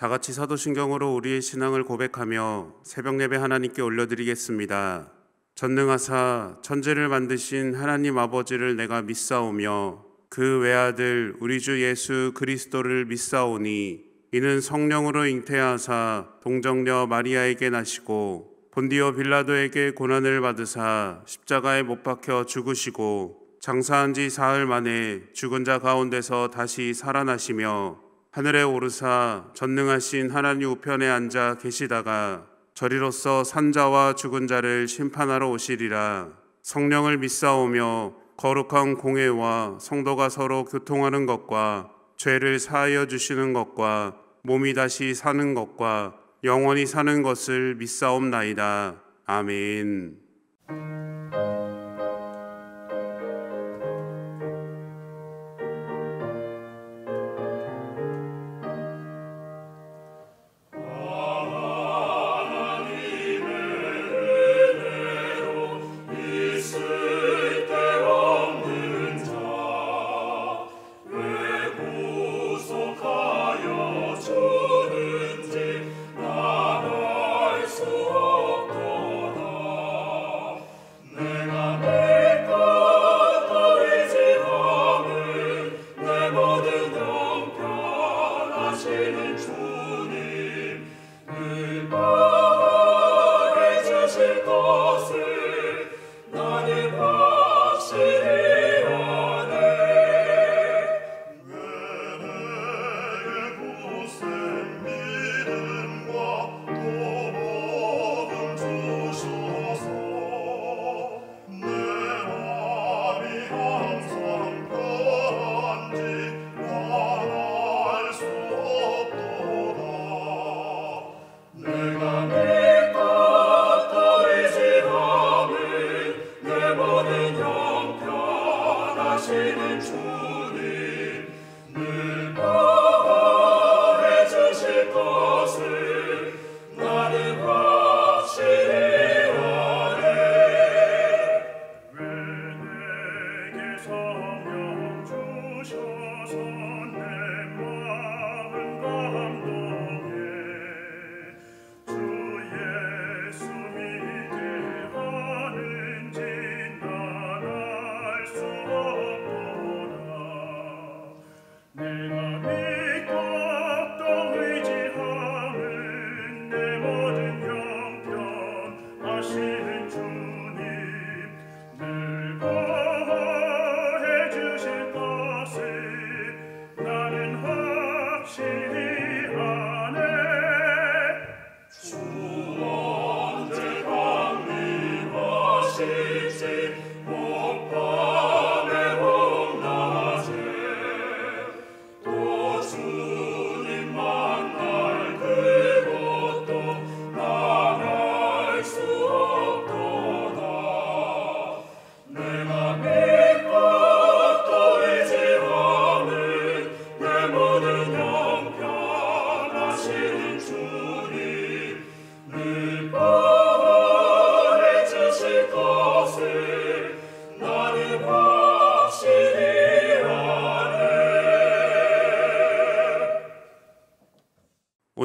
다 같이 사도신경으로 우리의 신앙을 고백하며 새벽 예배 하나님께 올려드리겠습니다. 전능하사 천지를 만드신 하나님 아버지를 내가 믿사오며 그 외아들 우리 주 예수 그리스도를 믿사오니 이는 성령으로 잉태하사 동정녀 마리아에게 나시고 본디오 빌라도에게 고난을 받으사 십자가에 못 박혀 죽으시고 장사한 지 사흘 만에 죽은 자 가운데서 다시 살아나시며 하늘에 오르사 전능하신 하나님 우편에 앉아 계시다가 저리로서 산자와 죽은 자를 심판하러 오시리라. 성령을 믿사오며 거룩한 공회와 성도가 서로 교통하는 것과 죄를 사하여 주시는 것과 몸이 다시 사는 것과 영원히 사는 것을 믿사옵나이다. 아멘.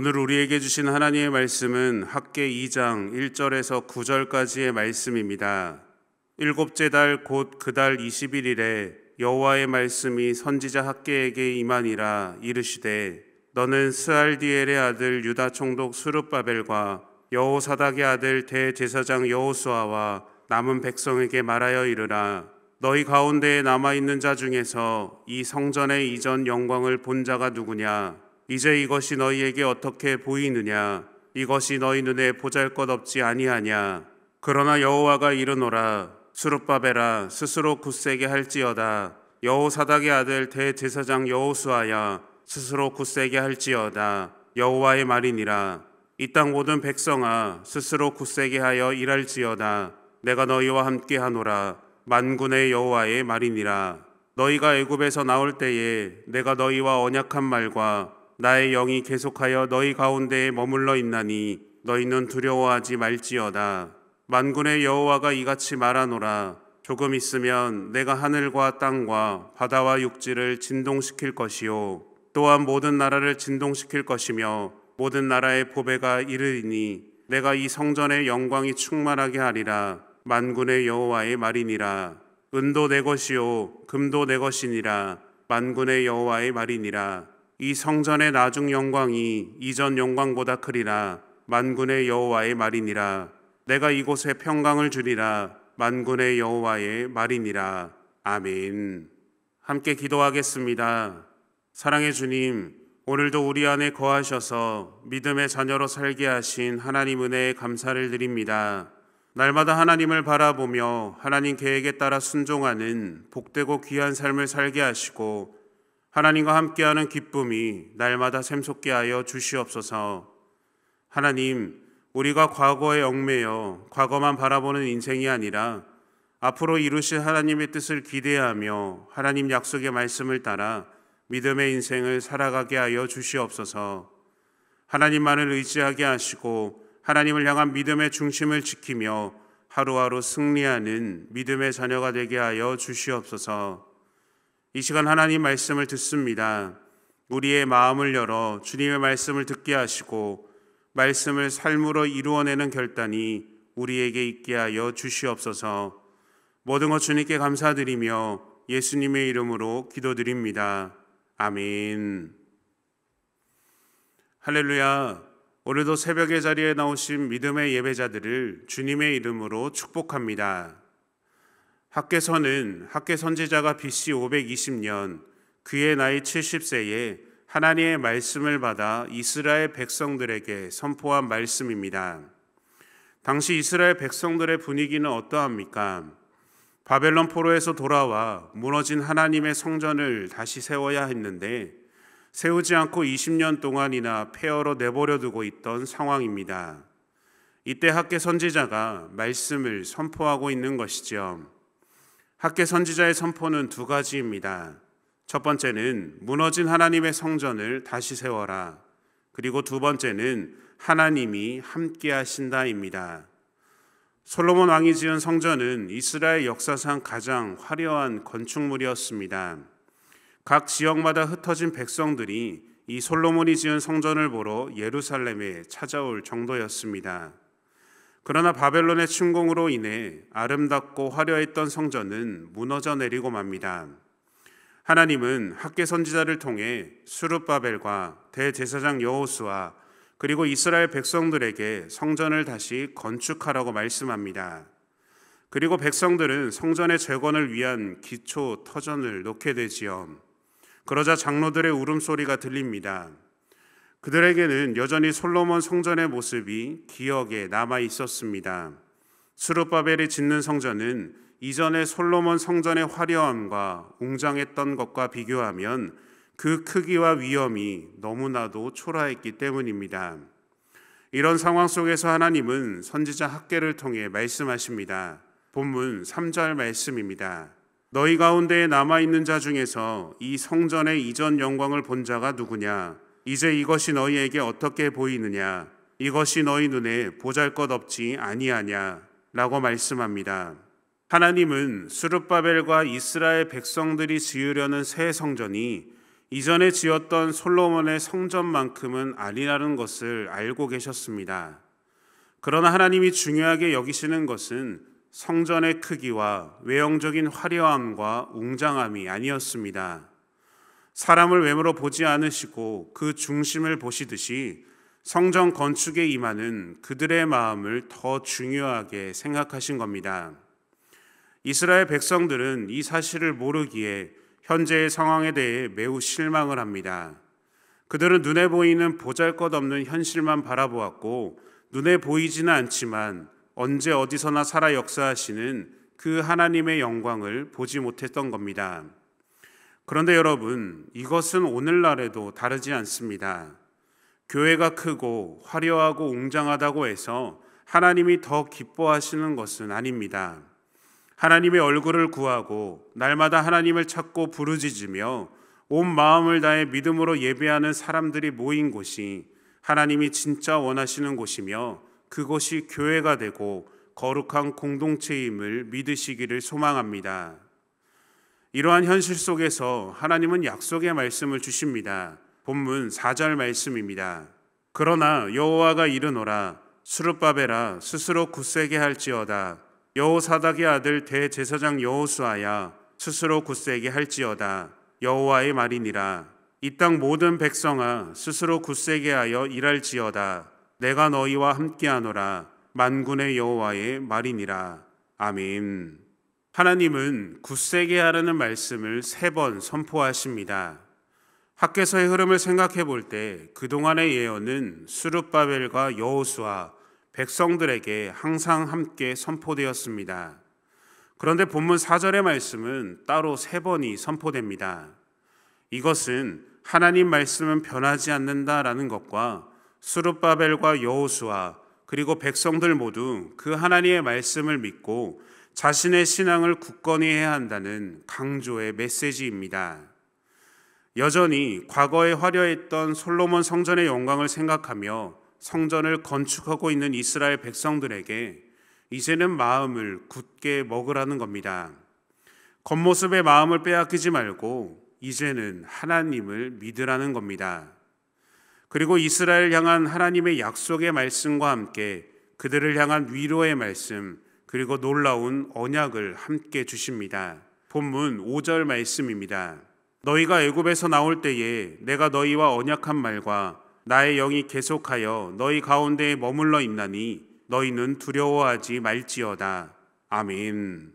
오늘 우리에게 주신 하나님의 말씀은 학개 2장 1절에서 9절까지의 말씀입니다. 일곱째 달 곧 그 달 21일에 여호와의 말씀이 선지자 학개에게 임하니라. 이르시되 너는 스알디엘의 아들 유다 총독 스룹바벨과 여호사닥의 아들 대제사장 여호수아와 남은 백성에게 말하여 이르라. 너희 가운데에 남아있는 자 중에서 이 성전의 이전 영광을 본 자가 누구냐? 이제 이것이 너희에게 어떻게 보이느냐? 이것이 너희 눈에 보잘것없지 아니하냐? 그러나 여호와가 이르노라. 스룹바벨아 스스로 굳세게 할지어다. 여호사닥의 아들 대제사장 여호수아야 스스로 굳세게 할지어다. 여호와의 말이니라. 이 땅 모든 백성아 스스로 굳세게 하여 일할지어다. 내가 너희와 함께 하노라. 만군의 여호와의 말이니라. 너희가 애굽에서 나올 때에 내가 너희와 언약한 말과 나의 영이 계속하여 너희 가운데에 머물러 있나니 너희는 두려워하지 말지어다. 만군의 여호와가 이같이 말하노라. 조금 있으면 내가 하늘과 땅과 바다와 육지를 진동시킬 것이요 또한 모든 나라를 진동시킬 것이며 모든 나라의 보배가 이르리니 내가 이 성전의 영광이 충만하게 하리라. 만군의 여호와의 말이니라. 은도 내 것이요 금도 내 것이니라. 만군의 여호와의 말이니라. 이 성전의 나중 영광이 이전 영광보다 크리라. 만군의 여호와의 말이니라. 내가 이곳에 평강을 주리라. 만군의 여호와의 말이니라. 아멘. 함께 기도하겠습니다. 사랑의 주님, 오늘도 우리 안에 거하셔서 믿음의 자녀로 살게 하신 하나님 은혜에 감사를 드립니다. 날마다 하나님을 바라보며 하나님 계획에 따라 순종하는 복되고 귀한 삶을 살게 하시고 하나님과 함께하는 기쁨이 날마다 샘솟게 하여 주시옵소서. 하나님, 우리가 과거에 얽매여 과거만 바라보는 인생이 아니라 앞으로 이루실 하나님의 뜻을 기대하며 하나님 약속의 말씀을 따라 믿음의 인생을 살아가게 하여 주시옵소서. 하나님만을 의지하게 하시고 하나님을 향한 믿음의 중심을 지키며 하루하루 승리하는 믿음의 자녀가 되게 하여 주시옵소서. 이 시간 하나님 말씀을 듣습니다. 우리의 마음을 열어 주님의 말씀을 듣게 하시고 말씀을 삶으로 이루어내는 결단이 우리에게 있게 하여 주시옵소서. 모든 것 주님께 감사드리며 예수님의 이름으로 기도드립니다. 아멘. 할렐루야. 오늘도 새벽의 자리에 나오신 믿음의 예배자들을 주님의 이름으로 축복합니다. 학개서는 학개 선지자가 BC 520년 그의 나이 70세에 하나님의 말씀을 받아 이스라엘 백성들에게 선포한 말씀입니다. 당시 이스라엘 백성들의 분위기는 어떠합니까? 바벨론 포로에서 돌아와 무너진 하나님의 성전을 다시 세워야 했는데 세우지 않고 20년 동안이나 폐허로 내버려 두고 있던 상황입니다. 이때 학개 선지자가 말씀을 선포하고 있는 것이죠. 학개 선지자의 선포는 두 가지입니다. 첫 번째는 무너진 하나님의 성전을 다시 세워라. 그리고 두 번째는 하나님이 함께 하신다입니다. 솔로몬 왕이 지은 성전은 이스라엘 역사상 가장 화려한 건축물이었습니다. 각 지역마다 흩어진 백성들이 이 솔로몬이 지은 성전을 보러 예루살렘에 찾아올 정도였습니다. 그러나 바벨론의 침공으로 인해 아름답고 화려했던 성전은 무너져 내리고 맙니다. 하나님은 학개 선지자를 통해 스룹바벨과 대제사장 여호수아 그리고 이스라엘 백성들에게 성전을 다시 건축하라고 말씀합니다. 그리고 백성들은 성전의 재건을 위한 기초 터전을 놓게 되지요. 그러자 장로들의 울음소리가 들립니다. 그들에게는 여전히 솔로몬 성전의 모습이 기억에 남아 있었습니다. 스룹바벨이 짓는 성전은 이전의 솔로몬 성전의 화려함과 웅장했던 것과 비교하면 그 크기와 위엄이 너무나도 초라했기 때문입니다. 이런 상황 속에서 하나님은 선지자 학개를 통해 말씀하십니다. 본문 3절 말씀입니다. 너희 가운데에 남아있는 자 중에서 이 성전의 이전 영광을 본 자가 누구냐? 이제 이것이 너희에게 어떻게 보이느냐? 이것이 너희 눈에 보잘것없지 아니하냐? 라고 말씀합니다. 하나님은 스룹바벨과 이스라엘 백성들이 지으려는 새 성전이 이전에 지었던 솔로몬의 성전만큼은 아니라는 것을 알고 계셨습니다. 그러나 하나님이 중요하게 여기시는 것은 성전의 크기와 외형적인 화려함과 웅장함이 아니었습니다. 사람을 외모로 보지 않으시고 그 중심을 보시듯이 성전 건축에 임하는 그들의 마음을 더 중요하게 생각하신 겁니다. 이스라엘 백성들은 이 사실을 모르기에 현재의 상황에 대해 매우 실망을 합니다. 그들은 눈에 보이는 보잘것없는 현실만 바라보았고 눈에 보이지는 않지만 언제 어디서나 살아 역사하시는 그 하나님의 영광을 보지 못했던 겁니다. 그런데 여러분, 이것은 오늘날에도 다르지 않습니다. 교회가 크고 화려하고 웅장하다고 해서 하나님이 더 기뻐하시는 것은 아닙니다. 하나님의 얼굴을 구하고 날마다 하나님을 찾고 부르짖으며 온 마음을 다해 믿음으로 예배하는 사람들이 모인 곳이 하나님이 진짜 원하시는 곳이며 그것이 교회가 되고 거룩한 공동체임을 믿으시기를 소망합니다. 이러한 현실 속에서 하나님은 약속의 말씀을 주십니다. 본문 4절 말씀입니다. 그러나 여호와가 이르노라. 스룹바벨아 스스로 굳세게 할지어다. 여호사닥의 아들 대제사장 여호수아야 스스로 굳세게 할지어다. 여호와의 말이니라. 이 땅 모든 백성아 스스로 굳세게 하여 일할지어다. 내가 너희와 함께하노라. 만군의 여호와의 말이니라. 아멘. 하나님은 굳세게 하라는 말씀을 3번 선포하십니다. 학개서의 흐름을 생각해 볼 때 그동안의 예언은 스룹바벨과 여호수아, 백성들에게 항상 함께 선포되었습니다. 그런데 본문 4절의 말씀은 따로 3번이 선포됩니다. 이것은 하나님 말씀은 변하지 않는다라는 것과 스룹바벨과 여호수아 그리고 백성들 모두 그 하나님의 말씀을 믿고 자신의 신앙을 굳건히 해야 한다는 강조의 메시지입니다. 여전히 과거에 화려했던 솔로몬 성전의 영광을 생각하며 성전을 건축하고 있는 이스라엘 백성들에게 이제는 마음을 굳게 먹으라는 겁니다. 겉모습의 마음을 빼앗기지 말고 이제는 하나님을 믿으라는 겁니다. 그리고 이스라엘 향한 하나님의 약속의 말씀과 함께 그들을 향한 위로의 말씀 그리고 놀라운 언약을 함께 주십니다. 본문 5절 말씀입니다. 너희가 애굽에서 나올 때에 내가 너희와 언약한 말과 나의 영이 계속하여 너희 가운데에 머물러 있나니 너희는 두려워하지 말지어다. 아멘.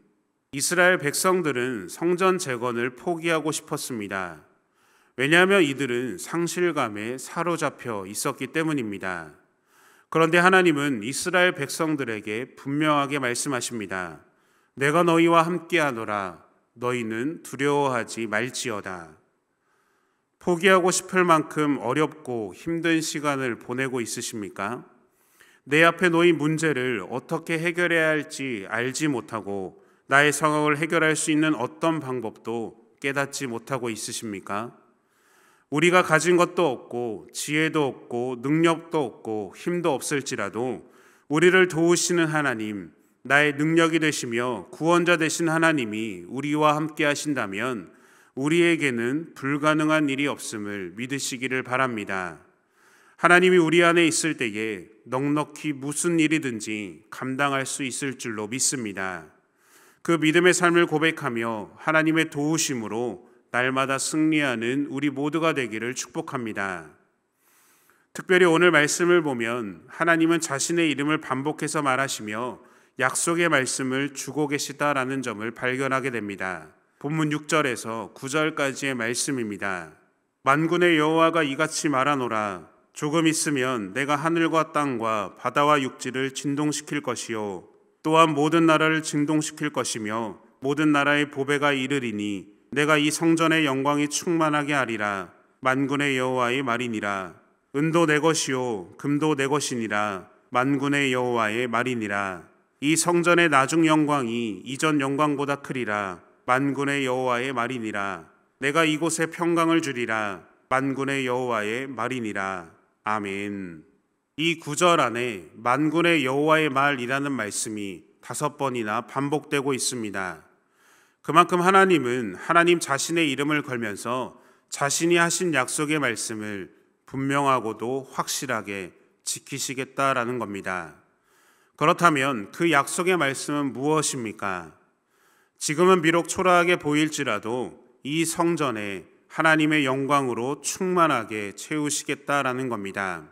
이스라엘 백성들은 성전 재건을 포기하고 싶었습니다. 왜냐하면 이들은 상실감에 사로잡혀 있었기 때문입니다. 그런데 하나님은 이스라엘 백성들에게 분명하게 말씀하십니다. 내가 너희와 함께하노라. 너희는 두려워하지 말지어다. 포기하고 싶을 만큼 어렵고 힘든 시간을 보내고 있으십니까? 내 앞에 놓인 문제를 어떻게 해결해야 할지 알지 못하고 나의 상황을 해결할 수 있는 어떤 방법도 깨닫지 못하고 있으십니까? 우리가 가진 것도 없고 지혜도 없고 능력도 없고 힘도 없을지라도 우리를 도우시는 하나님, 나의 능력이 되시며 구원자 되신 하나님이 우리와 함께 하신다면 우리에게는 불가능한 일이 없음을 믿으시기를 바랍니다. 하나님이 우리 안에 있을 때에 넉넉히 무슨 일이든지 감당할 수 있을 줄로 믿습니다. 그 믿음의 삶을 고백하며 하나님의 도우심으로 날마다 승리하는 우리 모두가 되기를 축복합니다. 특별히 오늘 말씀을 보면 하나님은 자신의 이름을 반복해서 말하시며 약속의 말씀을 주고 계시다라는 점을 발견하게 됩니다. 본문 6절에서 9절까지의 말씀입니다. 만군의 여호와가 이같이 말하노라. 조금 있으면 내가 하늘과 땅과 바다와 육지를 진동시킬 것이요 또한 모든 나라를 진동시킬 것이며 모든 나라의 보배가 이르리니 내가 이 성전의 영광이 충만하게 하리라. 만군의 여호와의 말이니라. 은도 내 것이요 금도 내 것이니라. 만군의 여호와의 말이니라. 이 성전의 나중 영광이 이전 영광보다 크리라. 만군의 여호와의 말이니라. 내가 이곳에 평강을 주리라. 만군의 여호와의 말이니라. 아멘. 이 9절 안에 만군의 여호와의 말이라는 말씀이 5번이나 반복되고 있습니다. 그만큼 하나님은 하나님 자신의 이름을 걸면서 자신이 하신 약속의 말씀을 분명하고도 확실하게 지키시겠다라는 겁니다. 그렇다면 그 약속의 말씀은 무엇입니까? 지금은 비록 초라하게 보일지라도 이 성전에 하나님의 영광으로 충만하게 채우시겠다라는 겁니다.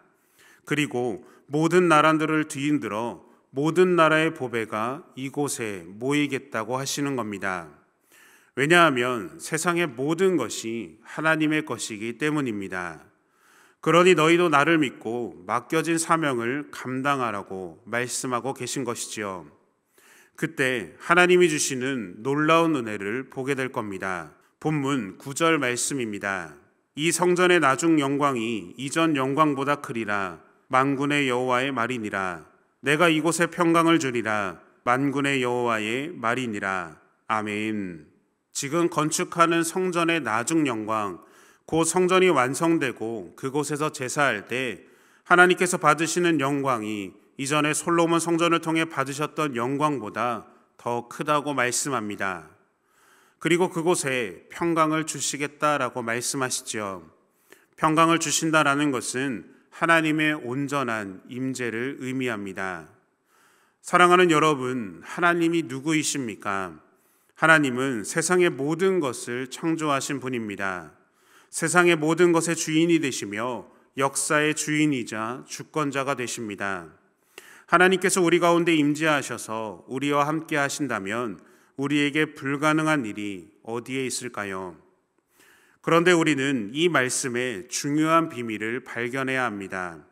그리고 모든 나라들을 뒤흔들어 모든 나라의 보배가 이곳에 모이겠다고 하시는 겁니다. 왜냐하면 세상의 모든 것이 하나님의 것이기 때문입니다. 그러니 너희도 나를 믿고 맡겨진 사명을 감당하라고 말씀하고 계신 것이지요. 그때 하나님이 주시는 놀라운 은혜를 보게 될 겁니다. 본문 9절 말씀입니다. 이 성전의 나중 영광이 이전 영광보다 크리라. 만군의 여호와의 말이니라. 내가 이곳에 평강을 주리라. 만군의 여호와의 말이니라. 아멘. 지금 건축하는 성전의 나중 영광, 곧 성전이 완성되고 그곳에서 제사할 때 하나님께서 받으시는 영광이 이전에 솔로몬 성전을 통해 받으셨던 영광보다 더 크다고 말씀합니다. 그리고 그곳에 평강을 주시겠다라고 말씀하시죠. 평강을 주신다라는 것은 하나님의 온전한 임재를 의미합니다. 사랑하는 여러분, 하나님이 누구이십니까? 하나님은 세상의 모든 것을 창조하신 분입니다. 세상의 모든 것의 주인이 되시며 역사의 주인이자 주권자가 되십니다. 하나님께서 우리 가운데 임재하셔서 우리와 함께 하신다면 우리에게 불가능한 일이 어디에 있을까요? 그런데 우리는 이 말씀의 중요한 비밀을 발견해야 합니다.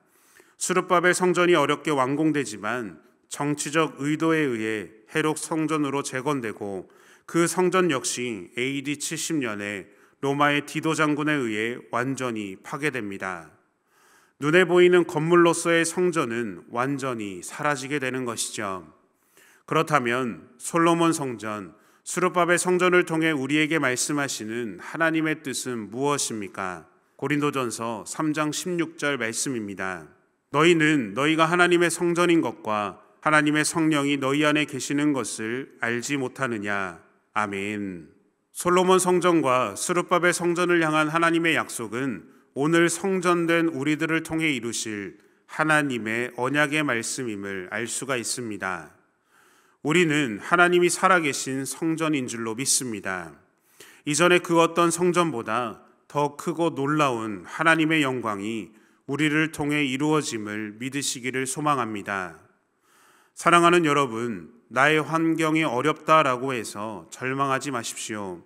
스룹바벨 성전이 어렵게 완공되지만 정치적 의도에 의해 헤롯 성전으로 재건되고 그 성전 역시 AD 70년에 로마의 디도 장군에 의해 완전히 파괴됩니다. 눈에 보이는 건물로서의 성전은 완전히 사라지게 되는 것이죠. 그렇다면 솔로몬 성전, 스룹바벨 성전을 통해 우리에게 말씀하시는 하나님의 뜻은 무엇입니까? 고린도전서 3장 16절 말씀입니다. 너희는 너희가 하나님의 성전인 것과 하나님의 성령이 너희 안에 계시는 것을 알지 못하느냐? 아멘. 솔로몬 성전과 스룹바벨 성전을 향한 하나님의 약속은 오늘 성전된 우리들을 통해 이루실 하나님의 언약의 말씀임을 알 수가 있습니다. 우리는 하나님이 살아계신 성전인 줄로 믿습니다. 이전에 그 어떤 성전보다 더 크고 놀라운 하나님의 영광이 우리를 통해 이루어짐을 믿으시기를 소망합니다. 사랑하는 여러분, 나의 환경이 어렵다라고 해서 절망하지 마십시오.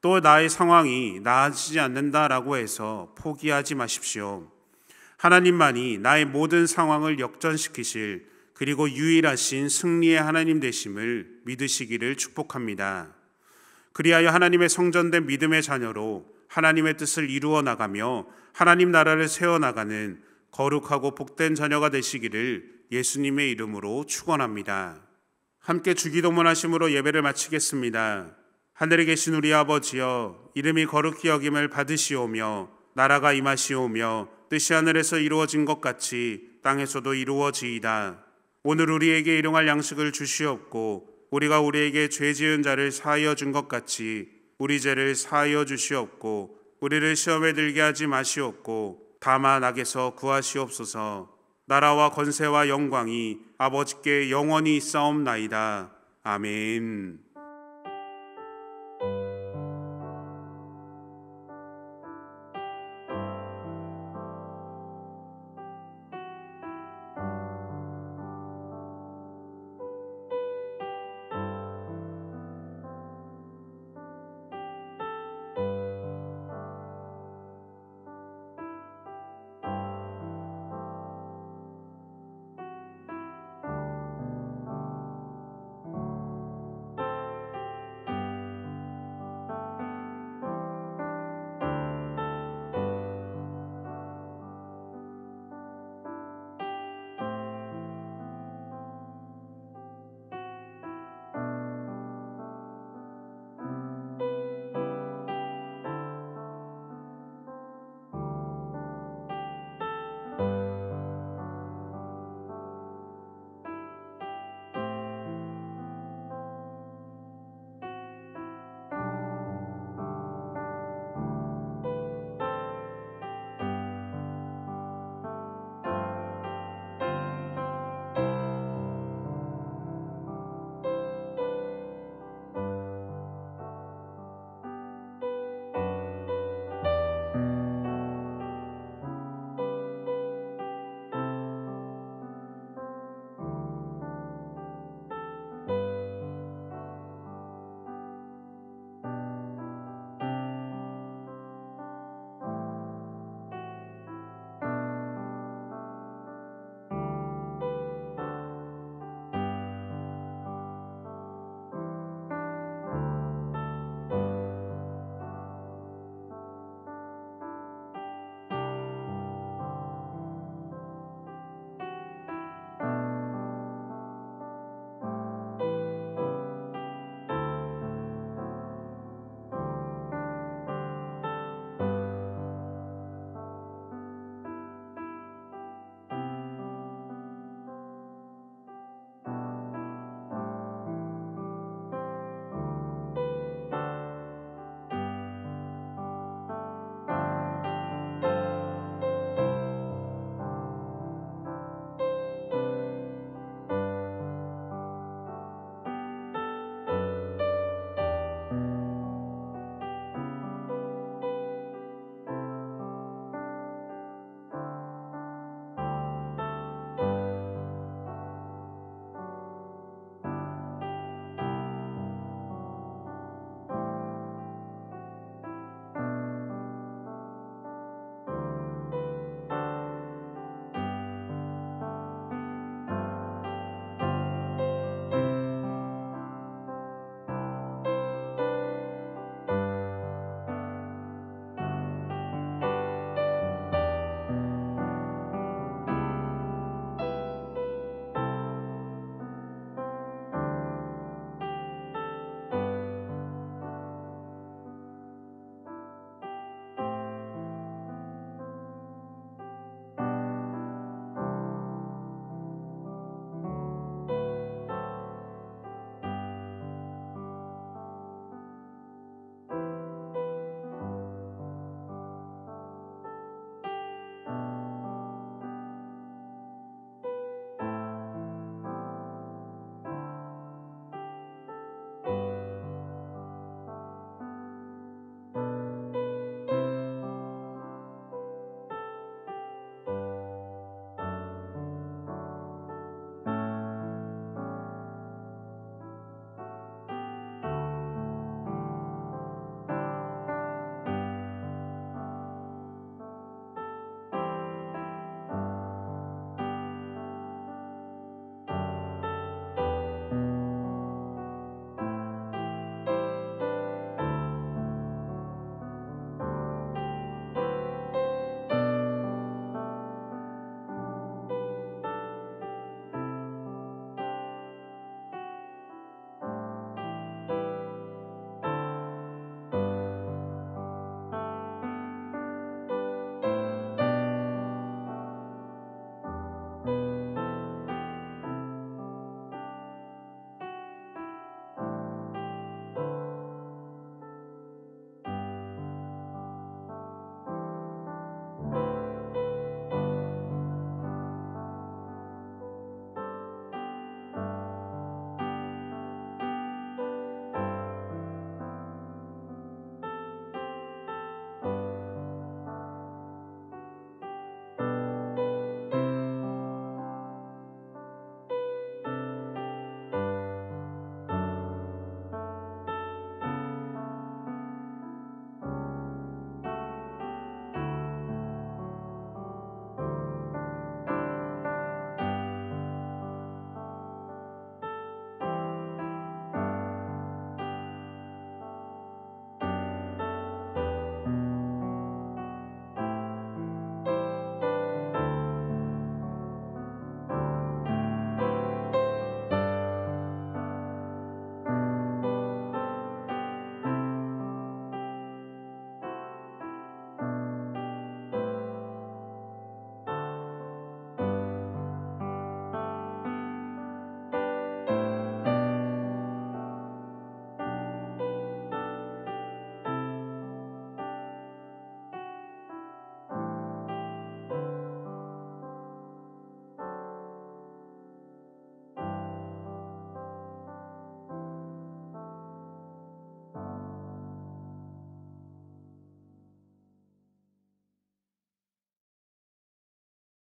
또 나의 상황이 나아지지 않는다라고 해서 포기하지 마십시오. 하나님만이 나의 모든 상황을 역전시키실 그리고 유일하신 승리의 하나님 되심을 믿으시기를 축복합니다. 그리하여 하나님의 성전된 믿음의 자녀로 하나님의 뜻을 이루어 나가며 하나님 나라를 세워나가는 거룩하고 복된 자녀가 되시기를 예수님의 이름으로 축원합니다. 함께 주기도문 하심으로 예배를 마치겠습니다. 하늘에 계신 우리 아버지여, 이름이 거룩히 여김을 받으시오며 나라가 임하시오며 뜻이 하늘에서 이루어진 것 같이 땅에서도 이루어지이다. 오늘 우리에게 일용할 양식을 주시옵고 우리가 우리에게 죄 지은 자를 사하여 준 것 같이 우리 죄를 사하여 주시옵고 우리를 시험에 들게 하지 마시옵고 다만 악에서 구하시옵소서. 나라와 권세와 영광이 아버지께 영원히 있사옵나이다. 아멘.